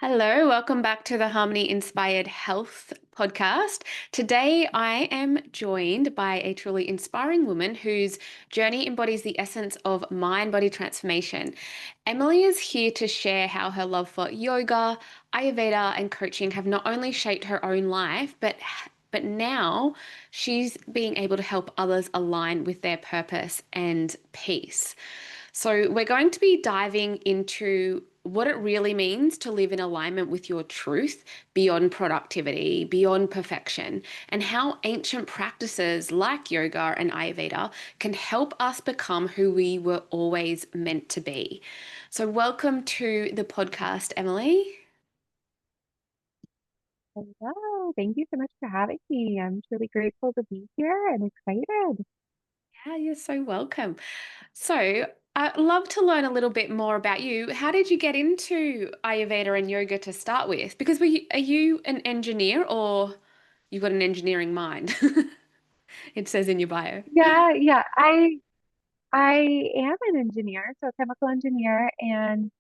Hello, welcome back to the Harmony Inspired Health podcast. Today, I am joined by a truly inspiring woman whose journey embodies the essence of mind body transformation. Emily is here to share how her love for yoga, Ayurveda, and coaching have not only shaped her own life, but now she's being able to help others align with their purpose and peace. So, we're going to be diving into what it really means to live in alignment with your truth beyond productivity, beyond perfection, and how ancient practices like yoga and Ayurveda can help us become who we were always meant to be. So, welcome to the podcast, Emily. Hello, thank you so much for having me. I'm truly grateful to be here and excited. Yeah, you're so welcome. So, I'd love to learn a little bit more about you. How did you get into Ayurveda and yoga to start with? Because are you an engineer or you've got an engineering mind? It says in your bio. Yeah, I am an engineer, so a chemical engineer, and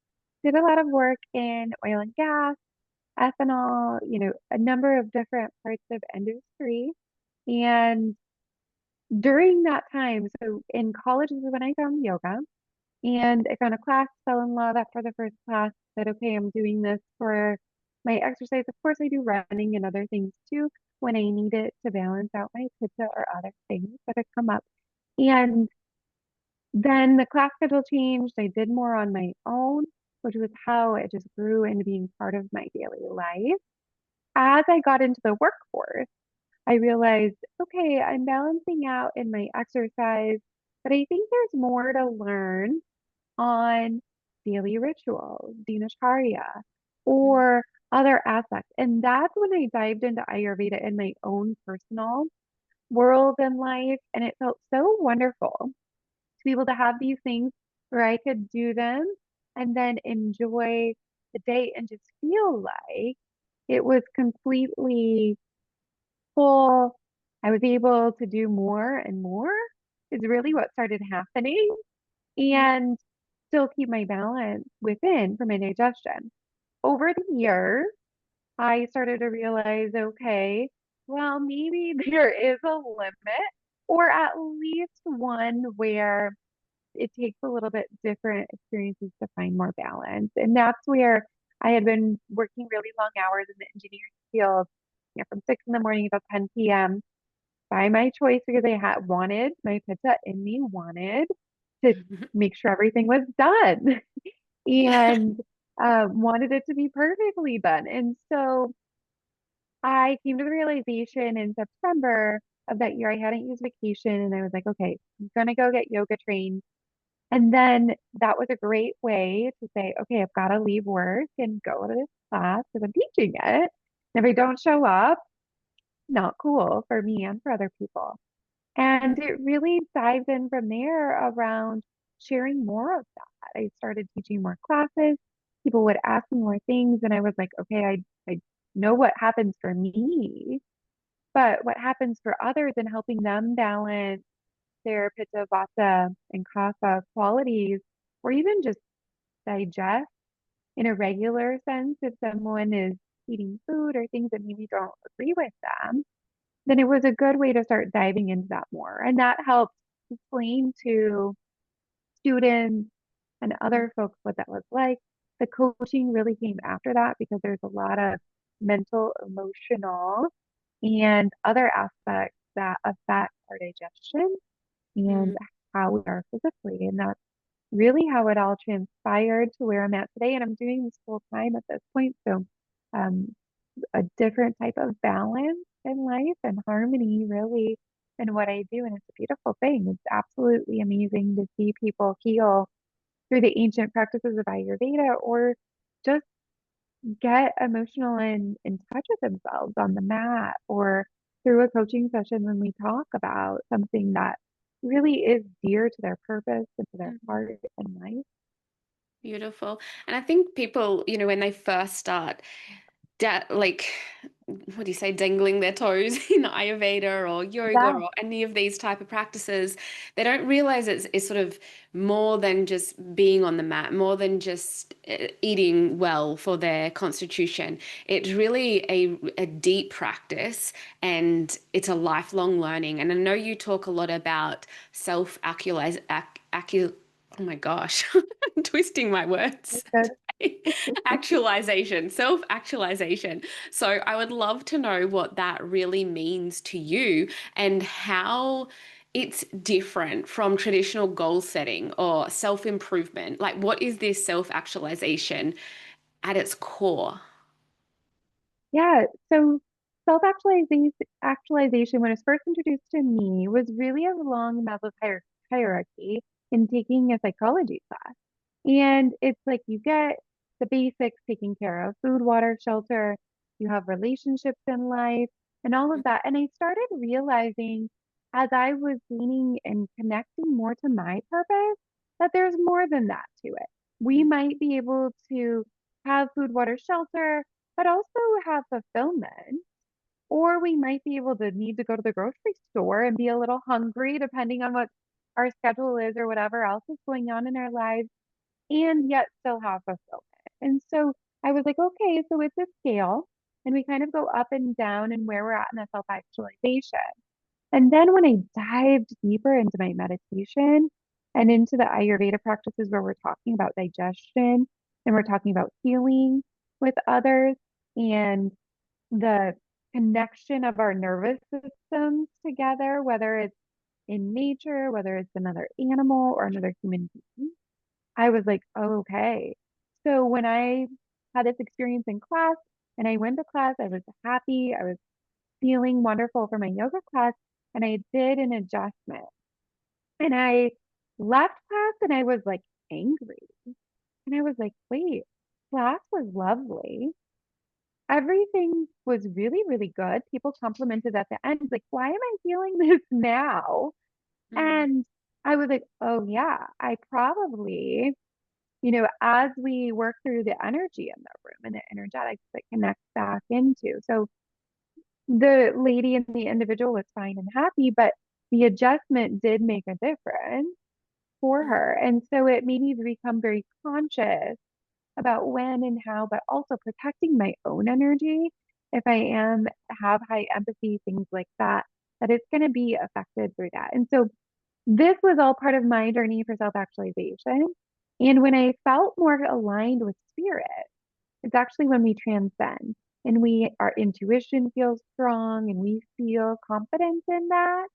did a lot of work in oil and gas, ethanol, a number of different parts of industry. And during that time, so in college is when I found yoga. And I found a class, fell in love after the first class, said, okay, I'm doing this for my exercise. Of course, I do running and other things too when I need it to balance out my pitta or other things that have come up. And then the class schedule changed. I did more on my own, which was how it just grew into being part of my daily life. As I got into the workforce, I realized, okay, I'm balancing out in my exercise, but I think there's more to learn on daily rituals, dinacharya, or other aspects. And that's when I dived into Ayurveda in my own personal world and life. And it felt so wonderful to be able to have these things where I could do them and then enjoy the day and just feel like it was completely full. I was able to do more and more is really what started happening. And still keep my balance within for my digestion. Over the years, I started to realize, okay, well, maybe there is a limit, or at least one where it takes a little bit different experiences to find more balance. And that's where I had been working really long hours in the engineering field, from 6 in the morning till 10 p.m. by my choice because I had wanted my pitta in me wanted to make sure everything was done and wanted it to be perfectly done. And so I came to the realization in September of that year I hadn't used vacation and I was like, okay, I'm gonna go get yoga trained. And then that was a great way to say, okay, I've got to leave work and go to this class because I'm teaching it. And if I don't show up, not cool for me and for other people. And it really dived in from there around sharing more of that. I started teaching more classes. People would ask me more things, and I was like, okay, I know what happens for me, but what happens for others and helping them balance their pitta, vata, and kapha qualities, or even just digest in a regular sense if someone is eating food or things that maybe don't agree with them, then it was a good way to start diving into that more. And that helped explain to students and other folks what that was like. The coaching really came after that because there's a lot of mental, emotional, and other aspects that affect our digestion and Mm. how we are physically. And that's really how it all transpired to where I'm at today. And I'm doing this full time at this point. So um, a different type of balance in life and harmony, really, in what I do. And it's a beautiful thing. It's absolutely amazing to see people heal through the ancient practices of Ayurveda or just get emotional and in touch with themselves on the mat or through a coaching session when we talk about something that really is dear to their purpose and to their Mhm. heart and life. Beautiful. And I think people, when they first start, like what do you say, dangling their toes in Ayurveda or yoga Yeah, or any of these type of practices, they don't realize it's sort of more than just being on the mat, more than just eating well for their constitution. It's really a deep practice and it's a lifelong learning. And I know you talk a lot about self-actualize, oh my gosh, I'm twisting my words. good. Actualization, self-actualization. So I would love to know what that really means to you and how it's different from traditional goal setting or self-improvement. Like, what is this self-actualization at its core? Yeah, so self-actualization, when it was first introduced to me, was really along Maslow's hierarchy in taking a psychology class. And it's like you get the basics taken care of, food, water, shelter, you have relationships in life, and all of that. And I started realizing as I was gaining and connecting more to my purpose that there's more than that to it. We might be able to have food, water, shelter, but also have fulfillment. Or we might be able to need to go to the grocery store and be a little hungry, depending on what our schedule is or whatever else is going on in our lives, and yet still have fulfillment. And so I was like, okay, so it's a scale, and we kind of go up and down and where we're at in the self actualization. And then when I dived deeper into my meditation and into the Ayurveda practices where we're talking about digestion and we're talking about healing with others and the connection of our nervous systems together, whether it's in nature, whether it's another animal or another human being, I was like, oh, okay. So when I had this experience in class and I went to class, I was happy. I was feeling wonderful for my yoga class. And I did an adjustment. And I left class and I was like angry. And I was like, wait, class was lovely. Everything was really, really good. People complimented at the end, like, why am I feeling this now? Mm, And I was like, oh, yeah, I probably, as we work through the energy in the room and the energetics that connect back into. So the lady and the individual was fine and happy, but the adjustment did make a difference for mm, her. And so it made me become very conscious about when and how, but also protecting my own energy. If I have high empathy, things like that, that it's going to be affected through that. And so this was all part of my journey for self-actualization. And when I felt more aligned with spirit, it's actually when we transcend and our intuition feels strong and we feel confidence in that.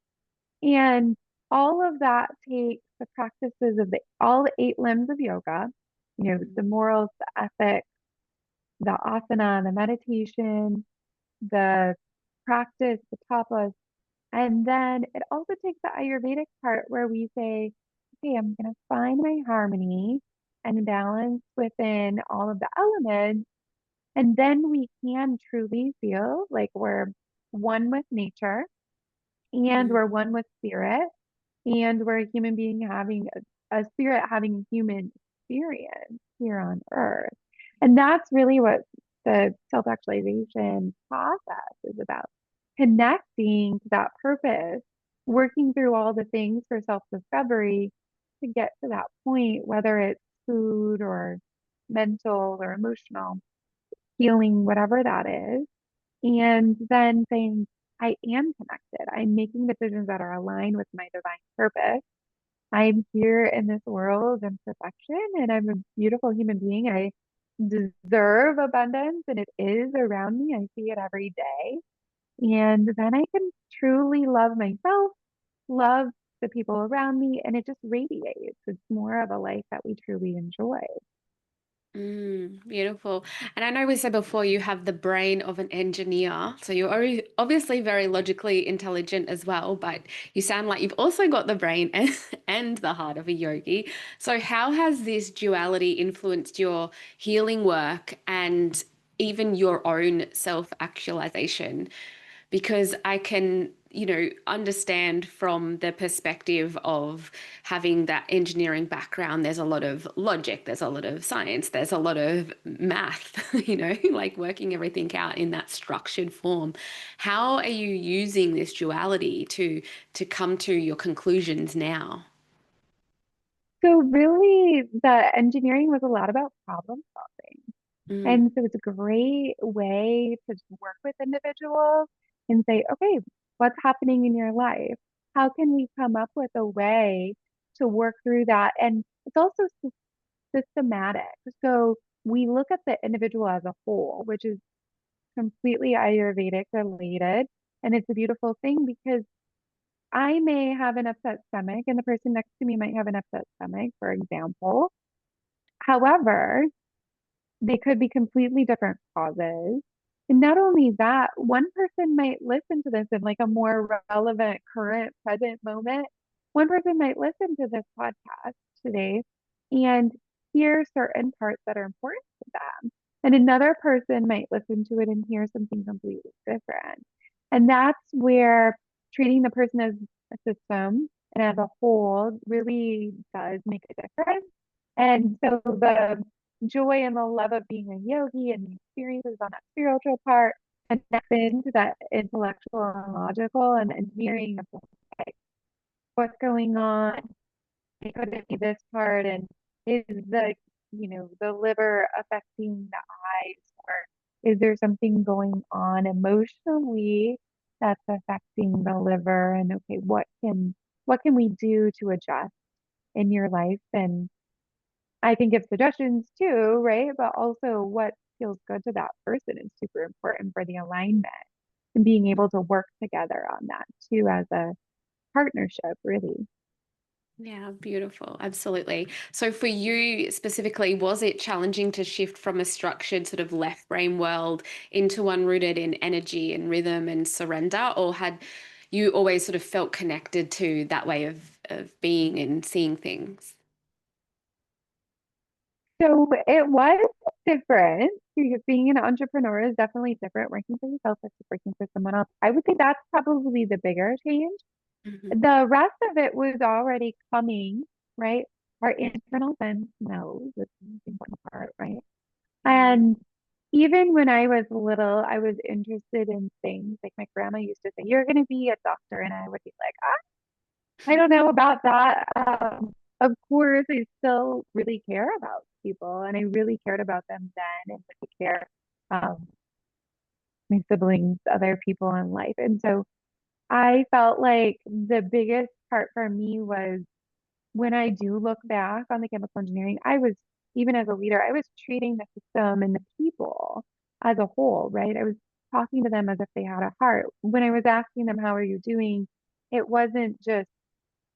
And all of that takes the practices of all the 8 limbs of yoga, the morals, the ethics, the asana, the meditation, the practice, the tapas. And then it also takes the Ayurvedic part where we say, okay, I'm going to find my harmony and balance within all of the elements. And then we can truly feel like we're one with nature and mm, we're one with spirit and we're a human being having a spirit having a human experience here on earth. And that's really what the self actualization process is about, connecting to that purpose, working through all the things for self discovery to get to that point, whether it's food or mental or emotional healing, whatever that is. And then saying, I am connected. I'm making decisions that are aligned with my divine purpose. I'm here in this world in perfection and I'm a beautiful human being. I deserve abundance and it is around me. I see it every day. And then I can truly love myself, love the people around me, and it just radiates. It's more of a life that we truly enjoy. beautiful. And I know we said before you have the brain of an engineer, so you're obviously very logically intelligent as well, but you sound like you've also got the brain and the heart of a yogi. So how has this duality influenced your healing work and even your own self-actualization? Because I can understand from the perspective of having that engineering background, there's a lot of logic, there's a lot of science, there's a lot of math, like working everything out in that structured form. How are you using this duality to come to your conclusions now? So really, the engineering was a lot about problem solving. Mm, And so it's a great way to work with individuals and say, okay, what's happening in your life? How can we come up with a way to work through that? And it's also systematic. So we look at the individual as a whole, which is completely Ayurvedic related. And it's a beautiful thing because I may have an upset stomach and the person next to me might have an upset stomach, for example. However, they could be completely different causes. And not only that, one person might listen to this in like a more relevant, current, present moment. One person might listen to this podcast today and hear certain parts that are important to them. And another person might listen to it and hear something completely different. And that's where treating the person as a system and as a whole really does make a difference. And so the joy and the love of being a yogi and the experiences on that spiritual part and then to that intellectual and logical and engineering of like, what's going on. It could it be this part and is the liver affecting the eyes or is there something going on emotionally that's affecting the liver and okay, what can we do to adjust in your life and I can give suggestions too, right? But also what feels good to that person is super important for the alignment and being able to work together on that too as a partnership, really. yeah, beautiful. Absolutely. So for you specifically, was it challenging to shift from a structured sort of left brain world into one rooted in energy and rhythm and surrender, or had you always sort of felt connected to that way of being and seeing things? So it was different because being an entrepreneur is definitely different. Working for yourself versus working for someone else. I would say that's probably the bigger change. Hmm. The rest of it was already coming, right? Our internal sense knows this is the important part, right? Mm. And even when I was little, I was interested in things. Like my grandma used to say, "You're going to be a doctor," and I would be like, I don't know about that." Of course, I still really care about people, and I really cared about them then, and really care um, my siblings, other people in life, and so I felt like the biggest part for me was when I do look back on the chemical engineering, I was, even as a leader, I was treating the system and the people as a whole, right? I was talking to them as if they had a heart. When I was asking them, how are you doing? It wasn't just,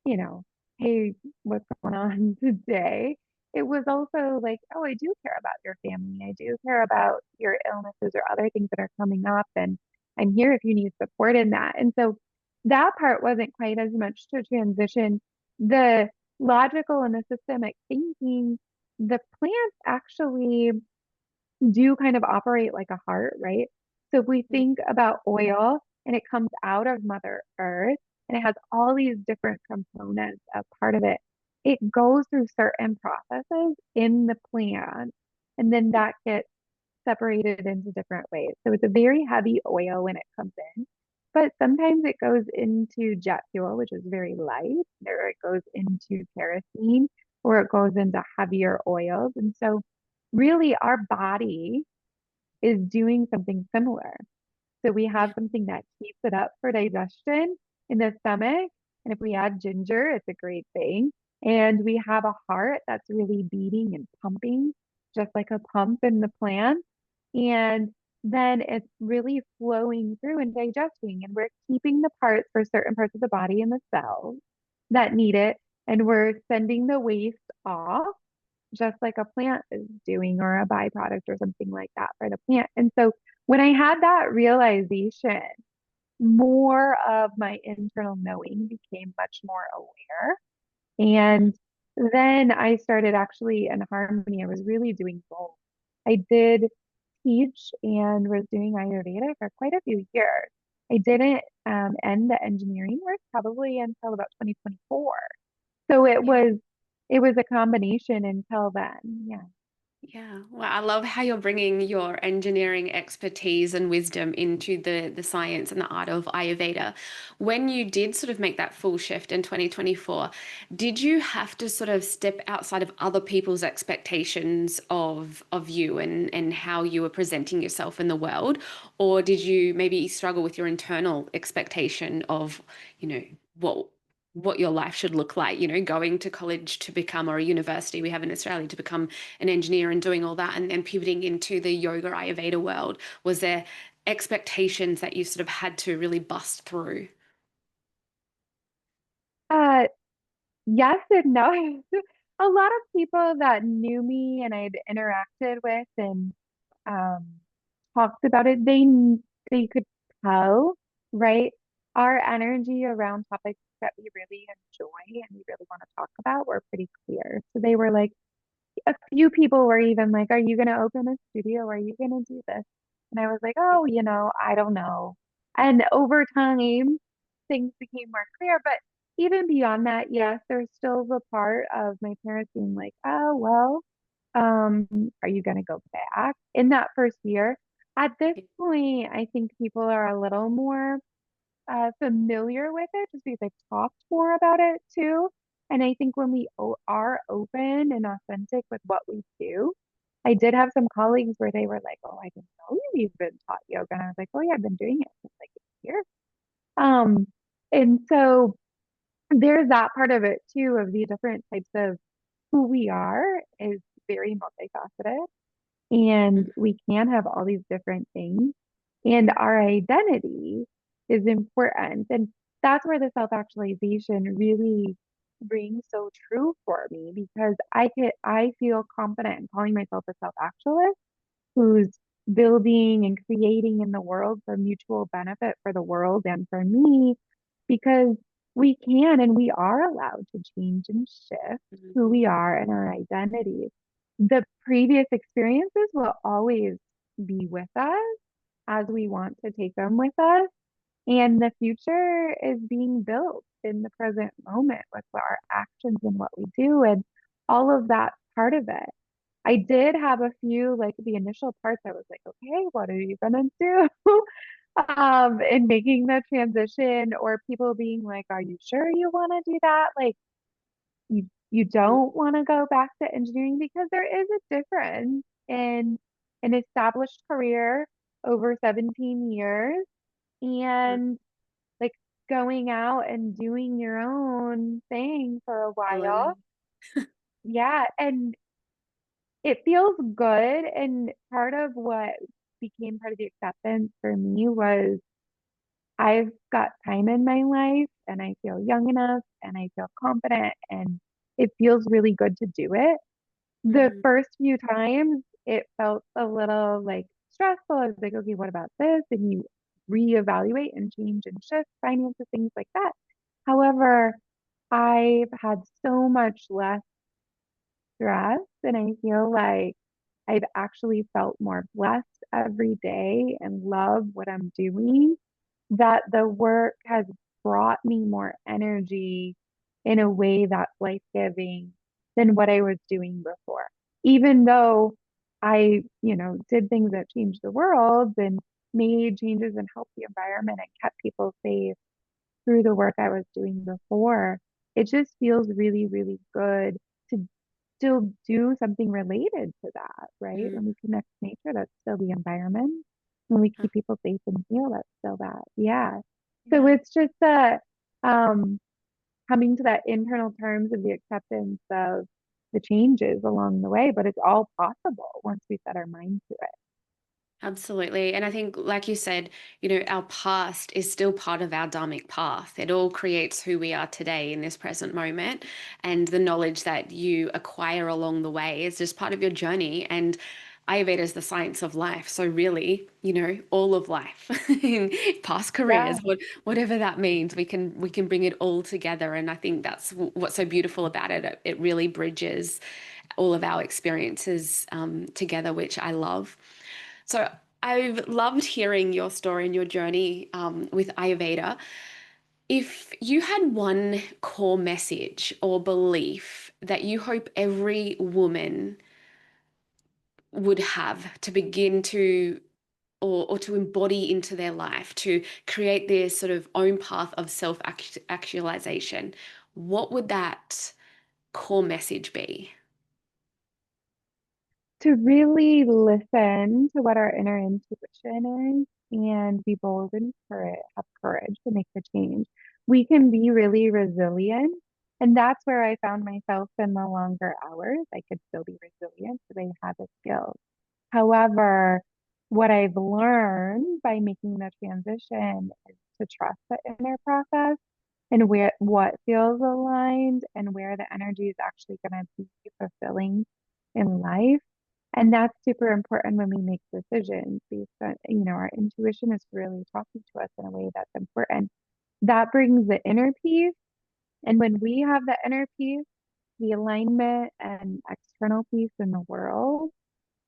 you know, hey, what's going on today? It was also like, oh, I do care about your family. I do care about your illnesses or other things that are coming up. And I'm here if you need support in that. And so that part wasn't quite as much to transition. The logical and the systemic thinking, the plants actually do kind of operate like a heart, right? So if we think about oil and it comes out of Mother Earth and it has all these different components as part of it, it goes through certain processes in the plant and then that gets separated into different ways. So it's a very heavy oil when it comes in, but sometimes it goes into jet fuel, which is very light, or it goes into kerosene, or it goes into heavier oils. And so really our body is doing something similar. So we have Yeah. something that keeps it up for digestion in the stomach. And if we add ginger, it's a great thing. And we have a heart that's really beating and pumping, just like a pump in the plant. And then it's really flowing through and digesting. And we're keeping the parts for certain parts of the body and the cells that need it. And we're sending the waste off just like a plant is doing or a byproduct or something like that for the plant. And so when I had that realization, more of my internal knowing became much more aware. And then I started actually in harmony. I was really doing both. I did teach and was doing Ayurveda for quite a few years. I didn't end the engineering work probably until about 2024. So Yeah. it was a combination until then. Yeah. Yeah, well, I love how you're bringing your engineering expertise and wisdom into the science and the art of Ayurveda. When you did sort of make that full shift in 2024, did you have to sort of step outside of other people's expectations of you and how you were presenting yourself in the world, or did you maybe struggle with your internal expectation of, you know, what what your life should look like, going to college to become, or a university we have in Australia to become an engineer and doing all that and then pivoting into the yoga Ayurveda world? Was there expectations that you sort of had to really bust through? Uh, yes and no. A lot of people that knew me and I'd interacted with and um, talked about it, they could tell, right? Our energy around topics that we really enjoy and we really want to talk about were pretty clear. So they were like, a few people were even like, "Are you going to open a studio? Are you going to do this?" And I was like, "Oh, I don't know." And over time, things became more clear. But even beyond that, yes, there's still the part of my parents being like, "Oh, well, are you going to go back?" In that first year, at this point, I think people are a little more familiar with it just because I've talked more about it too. And I think when we are open and authentic with what we do, I did have some colleagues where they were like, "Oh, I didn't know you even taught yoga." And I was like, "Oh, yeah, I've been doing it since like a year." Um, and so there's that part of it too, of the different types of who we are is very multifaceted and we can have all these different things and our identity is important and that's where the self-actualization really rings so true for me because I feel confident in calling myself a self-actualist who's building and creating in the world for mutual benefit for the world and for me because we can and we are allowed to change and shift who Mhm. we are and our identities. The previous experiences will always be with us as we want to take them with us. And the future is being built in the present moment with our actions and what we do. And all of that part of it. I did have a few, like the initial parts, I was like, okay, what are you gonna do? In making the transition, or people being like, are you sure you want to do that? Like, you don't want to go back to engineering because there is a difference in an established career over 17 years and like going out and doing your own thing for a while. Absolutely. Yeah, and it feels good. And part of what became part of the acceptance for me was I've got time in my life and I feel young enough and I feel confident and it feels really good to do it. The Mm, first few times it felt a little like stressful. I was like, okay, what about this? And you reevaluate and change and shift finances, things like that. However, I've had so much less stress and I feel like I've actually felt more blessed every day and love what I'm doing, that the work has brought me more energy in a way that's life giving than what I was doing before. Even though I, did things that changed the world and made changes and helped the environment and kept people safe through the work I was doing before, it just feels really, really good to still do something related to that, right? mm, When we connect to nature, that's still the environment. When we uh, keep people safe and heal, that's still that. Yeah. So yeah. it's just that um, coming to that internal terms of the acceptance of the changes along the way, but it's all possible once we set our mind to it. Absolutely. And I think, like you said, our past is still part of our dharmic path. It all creates who we are today in this present moment. And the knowledge that you acquire along the way is just part of your journey. And Ayurveda is the science of life. So really, all of life, in past Yeah. careers, whatever that means, we can bring it all together. And I think that's what's so beautiful about it. It really bridges all of our experiences together, which I love. So I've loved hearing your story and your journey with Ayurveda. If you had one core message or belief that you hope every woman would have to begin to or to embody into their life to create their sort of own path of self-actualization, what would that core message be? To really listen to what our inner intuition is and be bold and have courage to make the change. We can be really resilient. And that's where I found myself in the longer hours. I could still be resilient because I had the skills. However, what I've learned by making the transition is to trust the inner process and where what feels aligned and where the energy is actually going to be fulfilling in life. And that's super important when we make decisions based on, our intuition is really talking to us in a way that's important. That brings the inner peace. And when we have the inner peace, the alignment and external peace in the world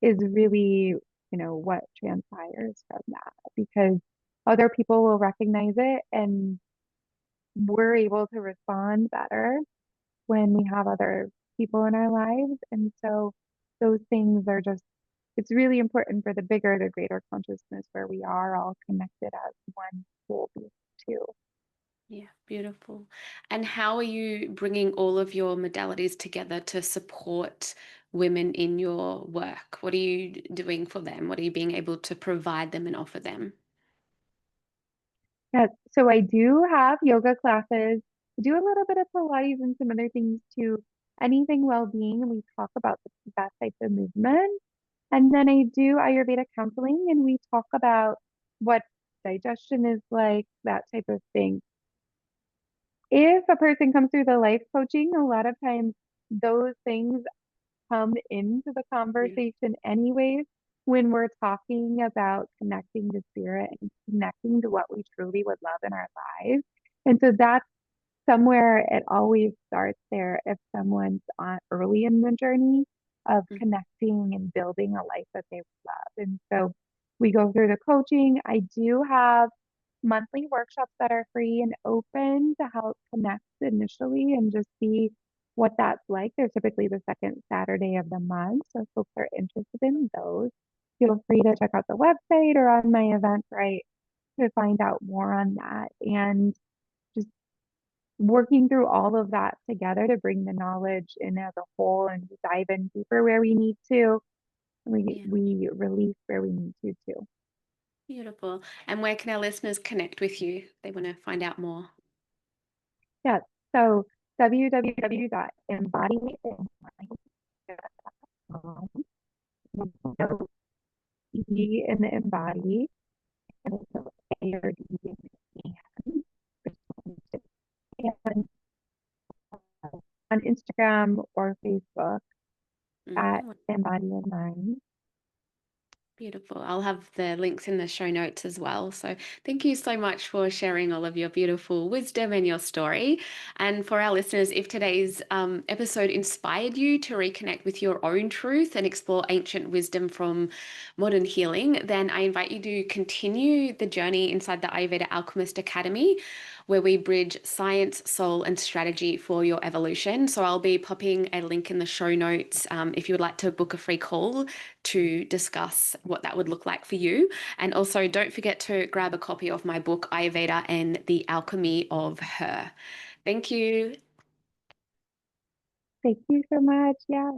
is really, what transpires from that because other people will recognize it and we're able to respond better when we have other people in our lives. And so those things are just, it's really important for the greater consciousness where we are all connected as one whole being too. Yeah, beautiful. And how are you bringing all of your modalities together to support women in your work? What are you doing for them? What are you being able to provide them and offer them? Yes. So I do have yoga classes, do a little bit of Pilates and some other things too. Anything well-being, and we talk about that type of movement. And then I do Ayurveda counseling, and we talk about what digestion is like, that type of thing. If a person comes through the life coaching, a lot of times those things come into the Yeah. conversation anyways when we're talking about connecting to spirit and connecting to what we truly would love in our lives. And so that's somewhere it always starts there if someone's early in the journey of Mm. connecting and building a life that they love. And so we go through the coaching. I do have monthly workshops that are free and open to help connect initially and just see what that's like. They're typically the second Saturday of the month. So if folks are interested in those, feel free to check out the website or on my Eventbrite to find out more on that. And just working through all of that together to bring the knowledge in as a whole and dive in deeper where we need to. We Yeah, we release where we need to too. beautiful. And where can our listeners connect with you? They want to find out more. Yeah. So www.embodymindset.com. So E in the embody and it's A or D in the and on Instagram or Facebook at Mm. Embody in Mind. Beautiful. I'll have the links in the show notes as well. So thank you so much for sharing all of your beautiful wisdom and your story. And for our listeners, if today's episode inspired you to reconnect with your own truth and explore ancient wisdom from modern healing, then I invite you to continue the journey inside the Ayurveda Alchemist Academy, where we bridge science, soul, and strategy for your evolution. So I'll be popping a link in the show notes if you would like to book a free call to discuss what that would look like for you. And also, don't forget to grab a copy of my book, Ayurveda and the Alchemy of Her. Thank you. Thank you so much. Yeah.